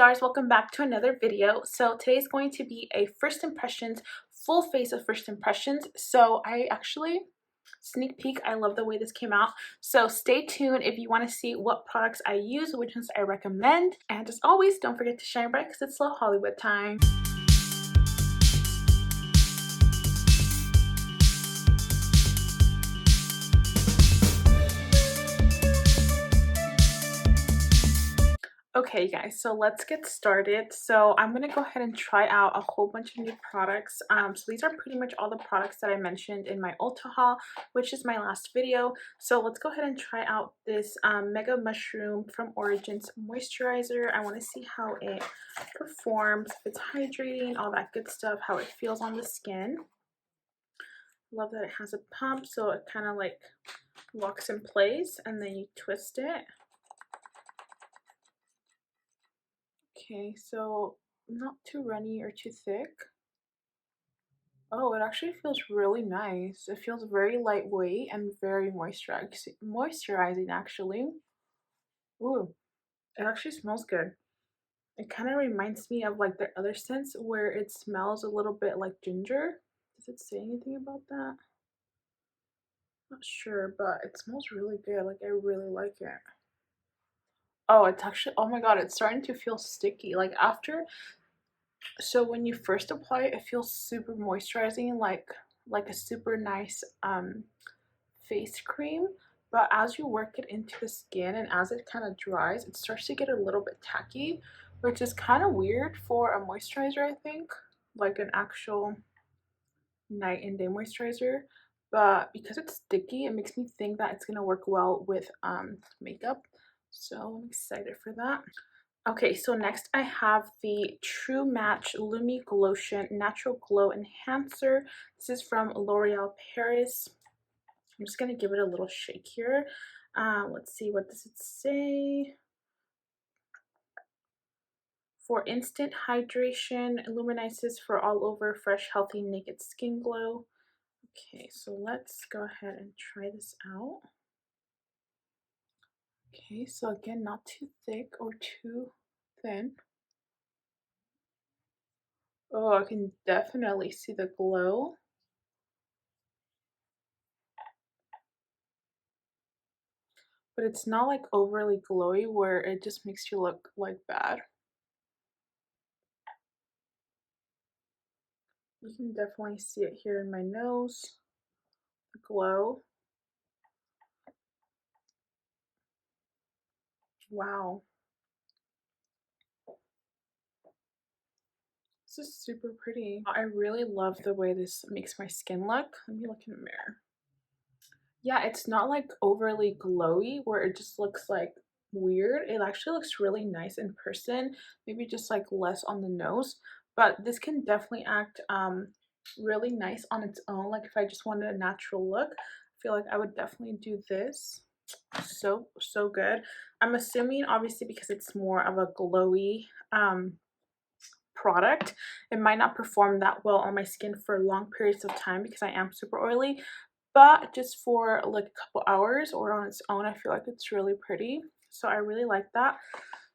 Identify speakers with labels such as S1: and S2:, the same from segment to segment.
S1: stars, welcome back to another video. So today's going to be a first impressions, full face of first impressions. So I actually sneak peek, I love the way this came out. So stay tuned if you want to see what products I use, which ones I recommend. And as always, don't forget to shine bright because it's slow Hollywood time. Okay guys, so let's get started. So I'm gonna go ahead and try out a whole bunch of new products. So these are pretty much all the products that I mentioned in my Ulta haul, which is my last video. So let's go ahead and try out this Mega Mushroom from Origins moisturizer. I want to see how it performs, if it's hydrating, all that good stuff, how it feels on the skin. Love that it has a pump, so it kind of like locks in place and then you twist it. Okay, so not too runny or too thick. Oh, it actually feels really nice. It feels very lightweight and very moisturizing actually. Ooh, it actually smells good. It kind of reminds me of like their other scents where it smells a little bit like ginger. Does it say anything about that? Not sure, but it smells really good. Like I really like it. Oh, it's actually, oh my god, it's starting to feel sticky. Like after, so when you first apply it, it feels super moisturizing, like a super nice face cream. But as you work it into the skin and as it kind of dries, it starts to get a little bit tacky, which is kind of weird for a moisturizer, I think, like an actual night and day moisturizer. But because it's sticky, it makes me think that it's gonna work well with makeup. So I'm excited for that. Okay, so next I have the True Match Lumi Glotion Natural Glow Enhancer. This is from L'Oreal Paris. I'm just going to give it a little shake here. Let's see, what does it say? For instant hydration, luminizes for all over fresh, healthy, naked skin glow. Okay, so let's go ahead and try this out. Okay, so again, not too thick or too thin. Oh, I can definitely see the glow. But it's not like overly glowy where it just makes you look like bad. You can definitely see it here in my nose, the glow. Wow. This is super pretty. I really love the way this makes my skin look. Let me look in the mirror. Yeah, it's not like overly glowy where it just looks like weird. It actually looks really nice in person, maybe just like less on the nose, but this can definitely act really nice on its own. Like if I just wanted a natural look, I feel like I would definitely do this. So good. I'm assuming obviously because it's more of a glowy product, it might not perform that well on my skin for long periods of time because I am super oily, but just for like a couple hours or on its own, I feel like it's really pretty. So I really like that.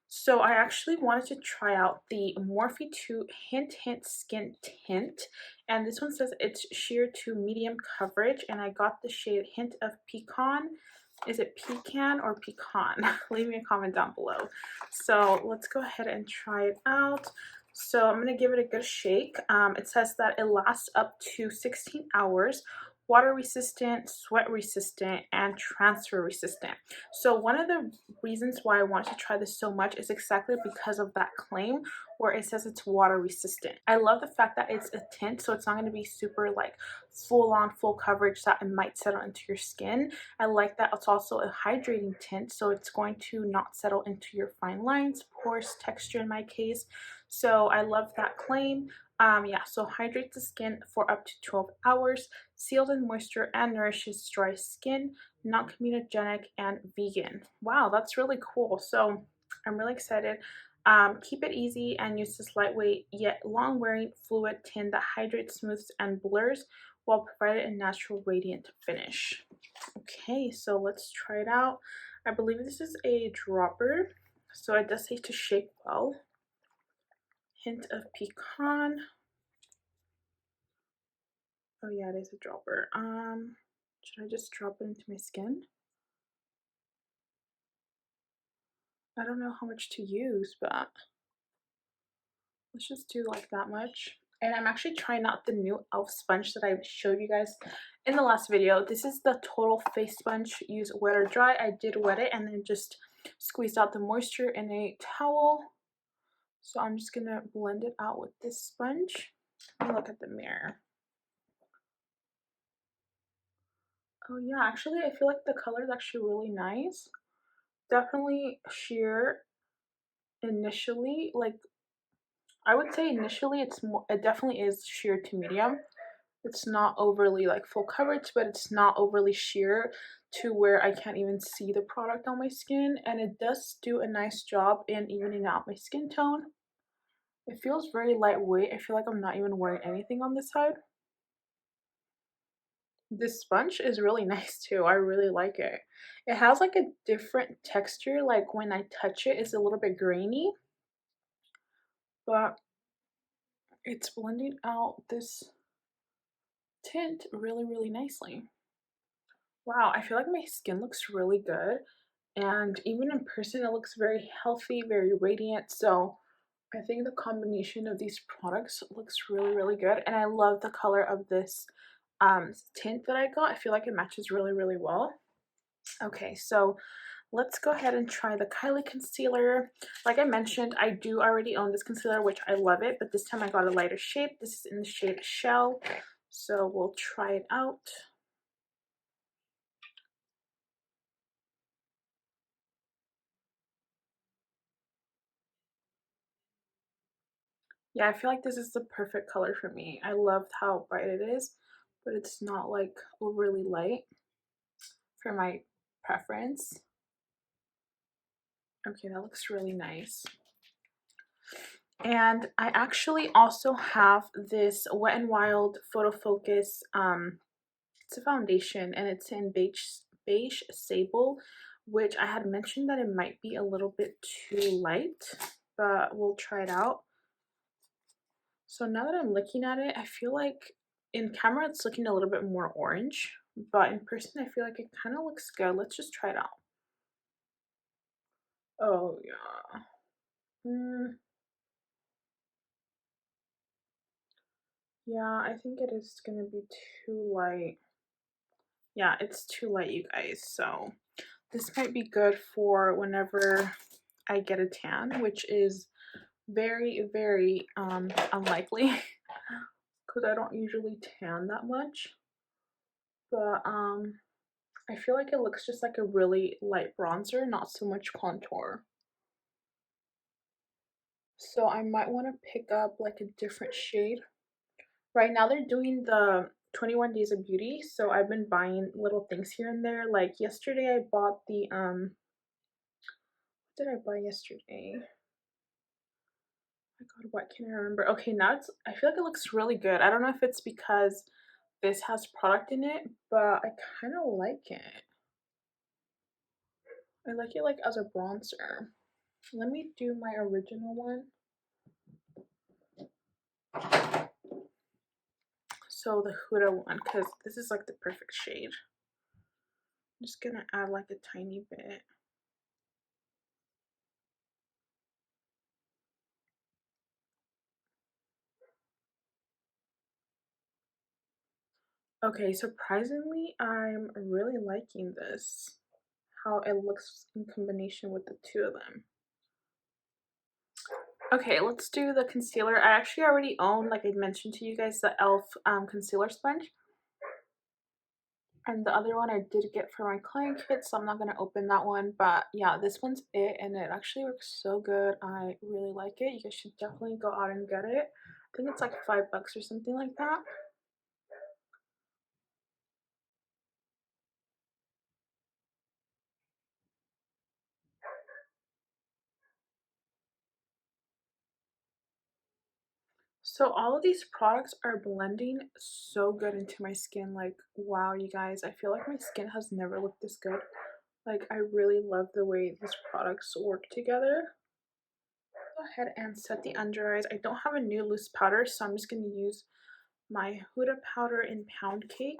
S1: So I actually wanted to try out the Morphe 2 Hint Skin Tint, and this one says it's sheer to medium coverage, and I got the shade Hint of Pecan. Is it pecan or pecan? Leave me a comment down below. So let's go ahead and try it out. So I'm going to give it a good shake. It says that it lasts up to 16 hours, water resistant, sweat resistant, and transfer resistant. So one of the reasons why I want to try this so much is exactly because of that claim where it says it's water resistant. I love the fact that it's a tint, so it's not going to be super like full on full coverage that it might settle into your skin. I like that it's also a hydrating tint, so it's going to not settle into your fine lines, pores, texture in my case. So I love that claim. Yeah, so hydrates the skin for up to 12 hours, seals in moisture and nourishes dry skin, non-comedogenic and vegan. Wow, that's really cool. So I'm really excited. Keep it easy and use this lightweight yet long-wearing fluid tint that hydrates, smooths, and blurs while providing a natural radiant finish. Okay, so let's try it out. I believe this is a dropper, so it does say to shake well. hint of pecan. Oh yeah, it is a dropper. Should I just drop it into my skin? I don't know how much to use, but let's just do like that much. And I'm actually trying out the new e.l.f. sponge that I showed you guys in the last video. This is the Total Face Sponge. Use wet or dry. I did wet it and then just squeezed out the moisture in a towel. So I'm just gonna blend it out with this sponge. Let me look at the mirror. Oh yeah, actually I feel like the color is actually really nice. Definitely sheer initially. Like I would say initially it definitely is sheer to medium. It's not overly like full coverage, but it's not overly sheer to where I can't even see the product on my skin, and it does do a nice job in evening out my skin tone. It feels very lightweight. I feel like I'm not even wearing anything on this side. This sponge is really nice too. I really like it. It has like a different texture, like when I touch it, it's a little bit grainy, but it's blending out this tint really nicely. Wow, I feel like my skin looks really good, and even in person it looks very healthy, very radiant. So I think the combination of these products looks really good, and I love the color of this tint that I got. I feel like it matches really well. Okay, so let's go ahead and try the Kylie concealer. Like I mentioned, I do already own this concealer, which I love it, but this time I got a lighter shade. This is in the shade Shell, so we'll try it out. Yeah, I feel like this is the perfect color for me. I loved how bright it is, but it's not like overly light for my preference. Okay, that looks really nice. And I actually also have this Wet n Wild Photo Focus. It's a foundation and it's in beige sable, which I had mentioned that it might be a little bit too light, but we'll try it out. So now that I'm looking at it, I feel like in camera it's looking a little bit more orange, but in person I feel like it kind of looks good. Let's just try it out. Oh yeah. Yeah, I think it is gonna be too light. Yeah, it's too light, you guys. So this might be good for whenever I get a tan, which is very unlikely because I don't usually tan that much. But I feel like it looks just like a really light bronzer, not so much contour. So I might want to pick up like a different shade. Right now they're doing the 21 Days of Beauty, so I've been buying little things here and there. Like yesterday I bought the what did I buy yesterday? Oh my god, what can I remember? Okay, now I feel like it looks really good. I don't know if it's because this has product in it, but I kind of like it. I like it like as a bronzer. Let me do my original one. So the Huda one, because this is like the perfect shade. I'm just gonna add like a tiny bit. Okay, surprisingly, I'm really liking this. How it looks in combination with the two of them. Okay, let's do the concealer. I actually already own, like I mentioned to you guys, the e.l.f. Concealer sponge. And the other one I did get for my client kit, so I'm not going to open that one. But yeah, this one's it, and it actually works so good. I really like it. You guys should definitely go out and get it. I think it's like $5 or something like that. So all of these products are blending so good into my skin. Like, wow, you guys, I feel like my skin has never looked this good. Like, I really love the way these products work together. go ahead and set the under eyes. I don't have a new loose powder, so I'm just going to use my Huda powder in Pound Cake.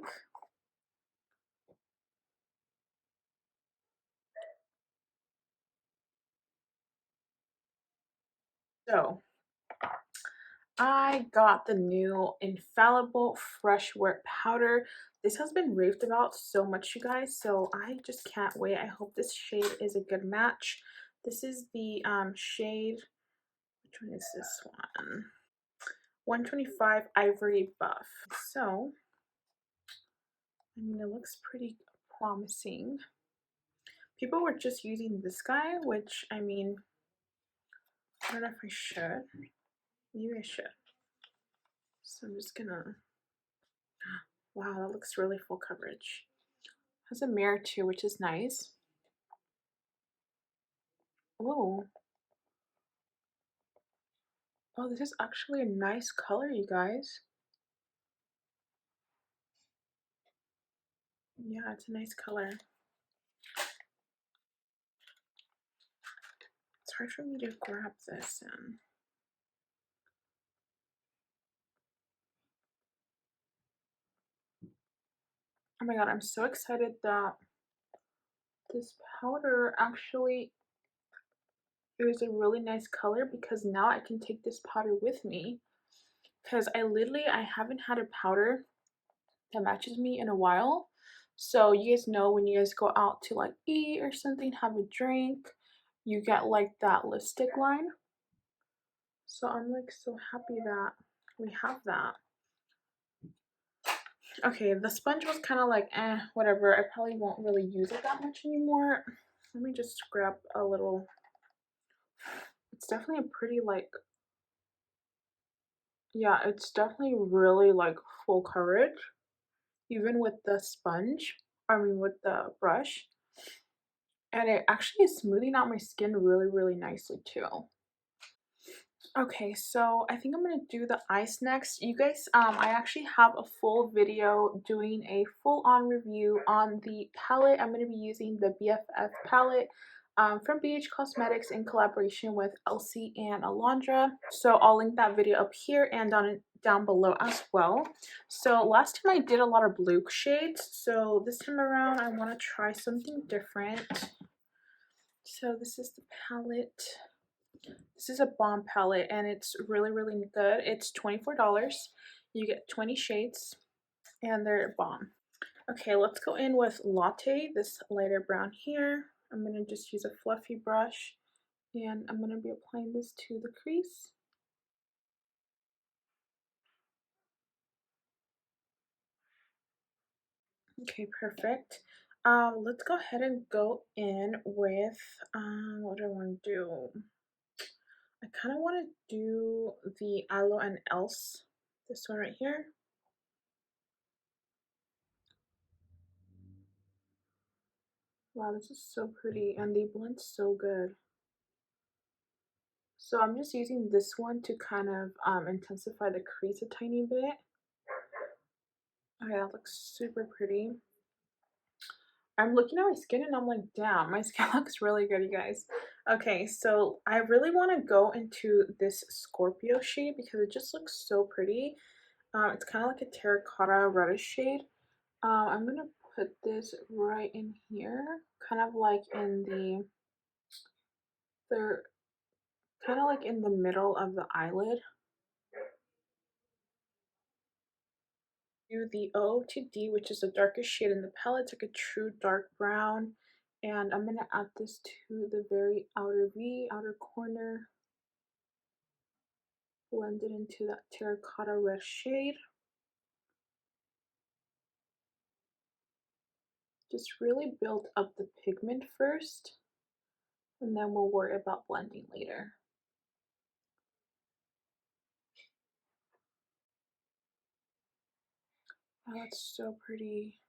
S1: So I got the new Infallible Fresh Wear Powder. This has been raved about so much, you guys, so I just can't wait. I hope this shade is a good match. This is the shade, which one is this one? 125 Ivory Buff. So, I mean, it looks pretty promising. People were just using this guy, which, I mean, I don't know if I should. Maybe I should. So I'm just gonna, wow, that looks really full coverage. Has a mirror too, which is nice. Oh, oh, this is actually a nice color, you guys. Yeah, it's a nice color. It's hard for me to grab this in. Oh my god, I'm so excited that this powder actually is a really nice color, because now I can take this powder with me, because I haven't had a powder that matches me in a while. So you guys know when you guys go out to like eat or something, have a drink, you get like that lipstick line. So I'm like so happy that we have that. Okay, the sponge was kind of like whatever. I probably won't really use it that much anymore. Let me just grab a little. It's definitely a pretty like, yeah, it's definitely really like full coverage, even with the sponge. I mean, with the brush. And it actually is smoothing out my skin really, really nicely too. Okay, so I think I'm gonna do the eyes next. You guys, I actually have a full video doing a full-on review on the palette. I'm gonna be using the BFF palette from BH Cosmetics in collaboration with Elsie and Alondra. So I'll link that video up here and down below as well. So last time I did a lot of blue shades, so this time around I want to try something different. So this is the palette. This is a bomb palette and it's really, really good. It's $24. You get 20 shades and they're bomb. Okay, let's go in with Latte, this lighter brown here. I'm going to just use a fluffy brush and I'm going to be applying this to the crease. Okay, perfect. Let's go ahead and go in with, what do I want to do? I kind of want to do the Aloe and Else, this one right here. Wow, this is so pretty and they blend so good. So I'm just using this one to kind of intensify the crease a tiny bit. Okay, that looks super pretty. I'm looking at my skin and I'm like, damn, my skin looks really good, you guys. Okay, so I really want to go into this Scorpio shade because it just looks so pretty. It's kind of like a terracotta reddish shade. I'm gonna put this right in here, kind of like in the kind of like in the middle of the eyelid. Do the O to D, which is the darkest shade in the palette. It's like a true dark brown. And I'm going to add this to the very outer V, outer corner. Blend it into that terracotta red shade. Just really build up the pigment first, and then we'll worry about blending later. Oh, that's so pretty.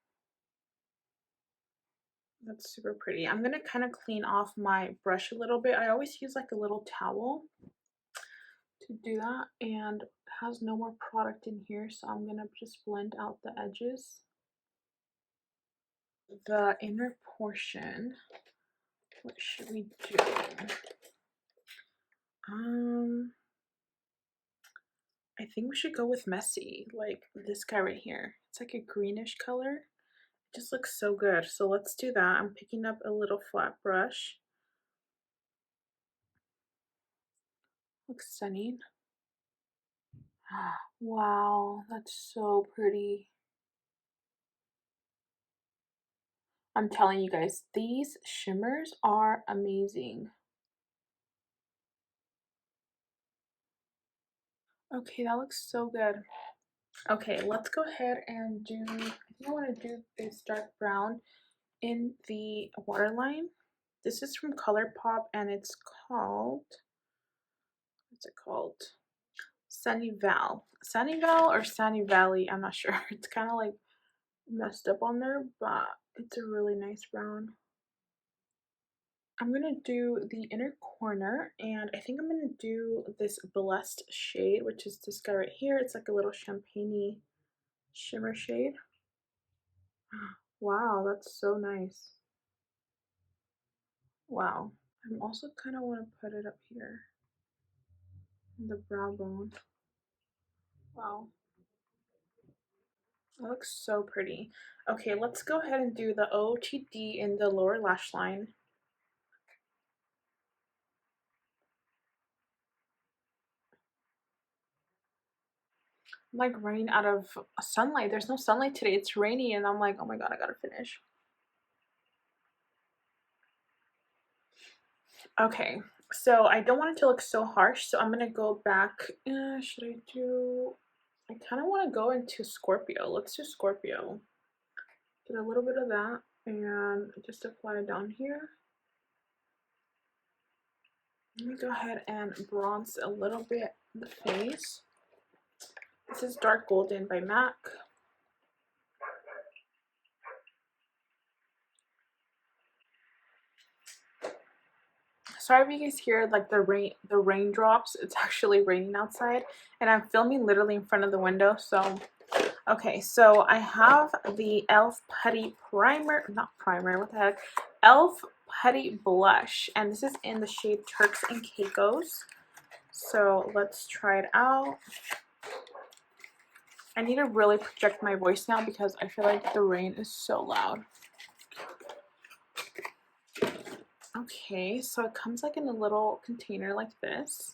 S1: That's super pretty. I'm gonna kind of clean off my brush a little bit. I always use like a little towel to do that, and it has no more product in here, so I'm gonna just blend out the edges. The inner portion, what should we do? I think we should go with messy, like this guy right here. It's like a greenish color. It just looks so good. So let's do that. I'm picking up a little flat brush. Looks stunning. Wow, that's so pretty. I'm telling you guys, these shimmers are amazing. Okay, that looks so good. Okay, let's go ahead and do, I think I want to do this dark brown in the waterline. This is from ColourPop and it's called, what's it called? Sunnyval. Sunnyval or Sunny Valley, I'm not sure. It's kind of like messed up on there, but it's a really nice brown. I'm gonna do the inner corner, and I think I'm gonna do this Blessed shade, which is this guy right here. It's like a little champagne-y shimmer shade. Wow, that's so nice. Wow. I'm also kind of want to put it up here in the brow bone. Wow. That looks so pretty. Okay, let's go ahead and do the OOTD in the lower lash line. I'm like running out of sunlight. There's no sunlight today. It's rainy and I'm like, oh my god, I gotta finish. Okay, so I don't want it to look so harsh, so I'm gonna go back. Should I do... I kind of want to go into Scorpio. Let's do Scorpio. Get a little bit of that and just apply it down here. Let me go ahead and bronze a little bit the face. This is Dark Golden by MAC. Sorry if you guys hear like the raindrops. It's actually raining outside and I'm filming literally in front of the window. So okay, so I have the e.l.f. Putty Primer, not primer, what the heck? e.l.f. Putty Blush, and this is in the shade Turks and Caicos. So let's try it out. I need to really project my voice now because I feel like the rain is so loud. Okay, so it comes like in a little container like this.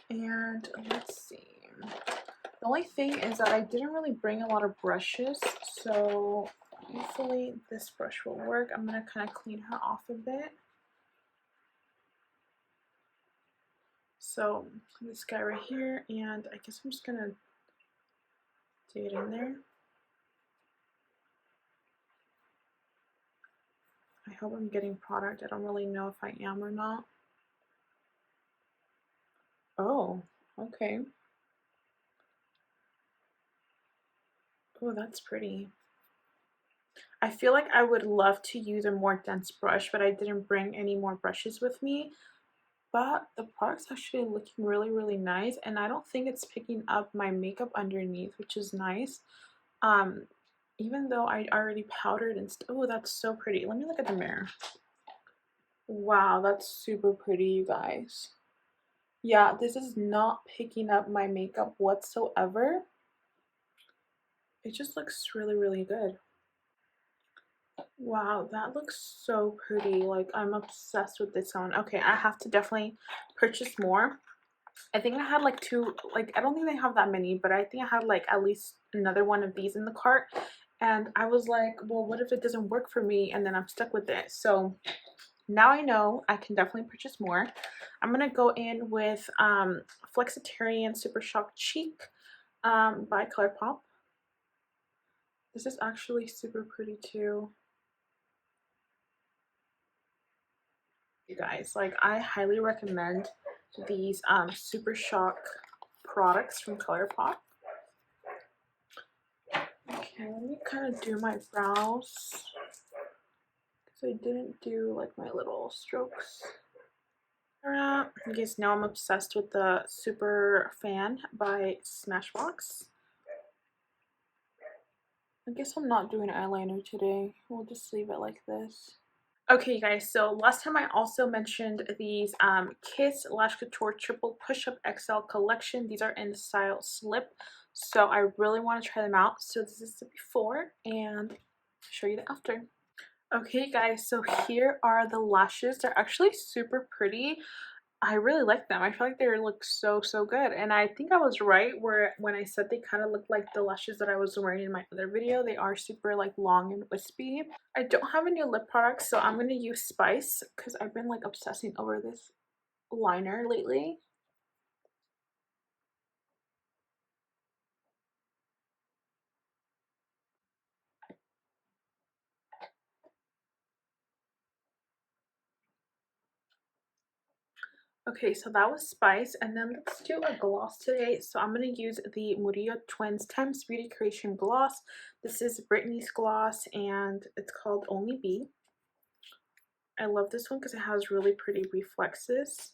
S1: And let's see. The only thing is that I didn't really bring a lot of brushes, so hopefully this brush will work. I'm gonna kind of clean her off a bit. So this guy right here, and I guess I'm just gonna do it in there. I hope I'm getting product. I don't really know if I am or not. Oh, okay. Oh, that's pretty. I feel like I would love to use a more dense brush, but I didn't bring any more brushes with me. But the product's actually looking really, really nice, and I don't think it's picking up my makeup underneath, which is nice. Even though I already powdered and oh, that's so pretty. Let me look at the mirror. Wow, that's super pretty, you guys. Yeah, this is not picking up my makeup whatsoever. It just looks really, really good. Wow, that looks so pretty. Like, I'm obsessed with this one. Okay, I have to definitely purchase more. I think I had like two, like, I don't think they have that many, but I think I had like at least another one of these in the cart. And I was like, well, what if it doesn't work for me? And then I'm stuck with it. So now I know I can definitely purchase more. I'm going to go in with Flexitarian Super Shock Cheek by ColourPop. This is actually super pretty too. You guys, like, I highly recommend these Super Shock products from ColourPop. Okay, let me kind of do my brows because I didn't do like my little strokes. You guys know I'm obsessed with the Super Fan by Smashbox. I guess I'm not doing eyeliner today. We'll just leave it like this. Okay, guys, so last time I also mentioned these Kiss Lash Couture Triple Push-Up XL collection. These are in the style Slip, so I really want to try them out. So this is the before and show you the after. Okay, guys, so here are the lashes. They're actually super pretty. I really like them. I feel like they look so good, and I think I was right where when I said they kind of look like the lashes that I was wearing in my other video. They are super like long and wispy. I don't have any lip products, so I'm gonna use Spice because I've been like obsessing over this liner lately. Okay, so that was Spice, and then let's do a gloss today. So I'm going to use the Murillo Twins Temps Beauty Creation Gloss. This is Britney's gloss, and it's called Only Be. I love this one because it has really pretty reflexes.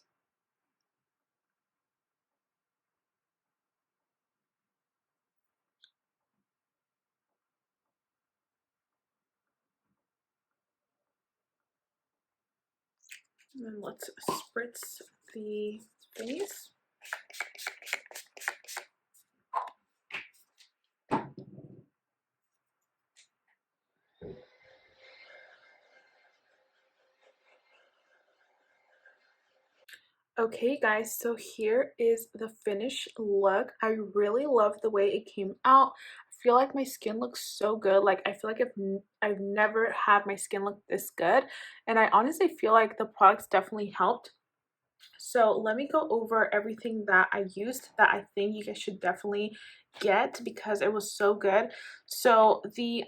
S1: And then let's spritz the face. Okay guys, so here is the finished look. I really love the way it came out. I feel like my skin looks so good. Like I feel like I've never had my skin look this good, and I honestly feel like the products definitely helped. So let me go over everything that I used that I think you guys should definitely get because it was so good. So the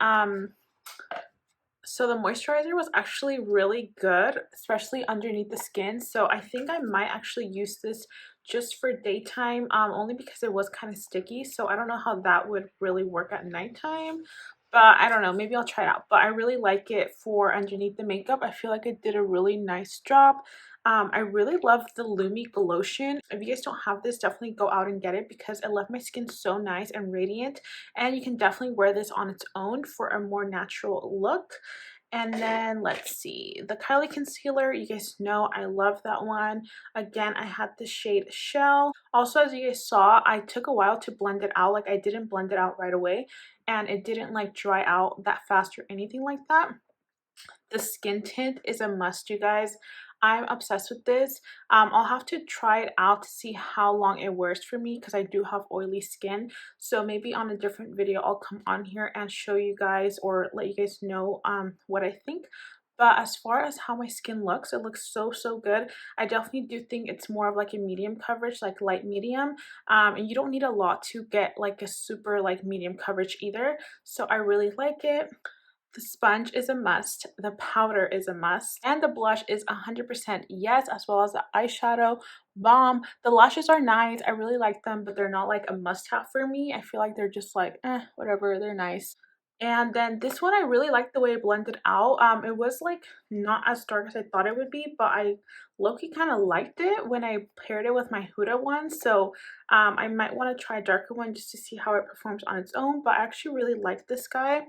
S1: moisturizer was actually really good, especially underneath the skin. So I think I might actually use this just for daytime, only because it was kind of sticky. So I don't know how that would really work at nighttime. But I don't know, maybe I'll try it out. But I really like it for underneath the makeup. I feel like it did a really nice job. I really love the Lumi Lotion. If you guys don't have this, definitely go out and get it because it left my skin so nice and radiant. And you can definitely wear this on its own for a more natural look. And then let's see, the Kylie concealer, you guys know I love that one. Again, I had the shade Shell. Also, as you guys saw, I took a while to blend it out. Like I didn't blend it out right away, and it didn't like dry out that fast or anything like that. The skin tint is a must, you guys. I'm obsessed with this. I'll have to try it out to see how long it wears for me because I do have oily skin. So maybe on a different video I'll come on here and show you guys or let you guys know what I think. But as far as how my skin looks, it looks so good. I definitely do think it's more of like a medium coverage, like light medium. And you don't need a lot to get like a super like medium coverage either. So I really like it. The sponge is a must, the powder is a must, and the blush is 100% yes, as well as the eyeshadow bomb. The lashes are nice, I really like them, but they're not like a must-have for me. I feel like they're just like, whatever, they're nice. And then this one, I really like the way it blended out. It was like not as dark as I thought it would be, but I low-key kind of liked it when I paired it with my Huda one. So I might want to try a darker one just to see how it performs on its own, but I actually really like this guy.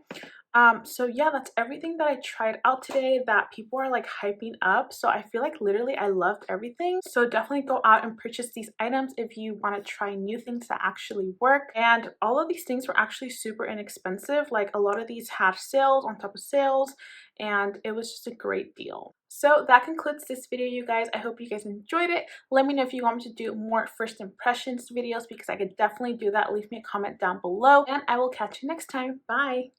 S1: So yeah, that's everything that I tried out today that people are like hyping up. So I feel like literally I loved everything. So definitely go out and purchase these items if you want to try new things that actually work. And all of these things were actually super inexpensive. Like a lot of these had sales on top of sales, and it was just a great deal. So that concludes this video, you guys. I hope you guys enjoyed it. Let me know if you want me to do more first impressions videos because I could definitely do that. Leave me a comment down below, and I will catch you next time. Bye.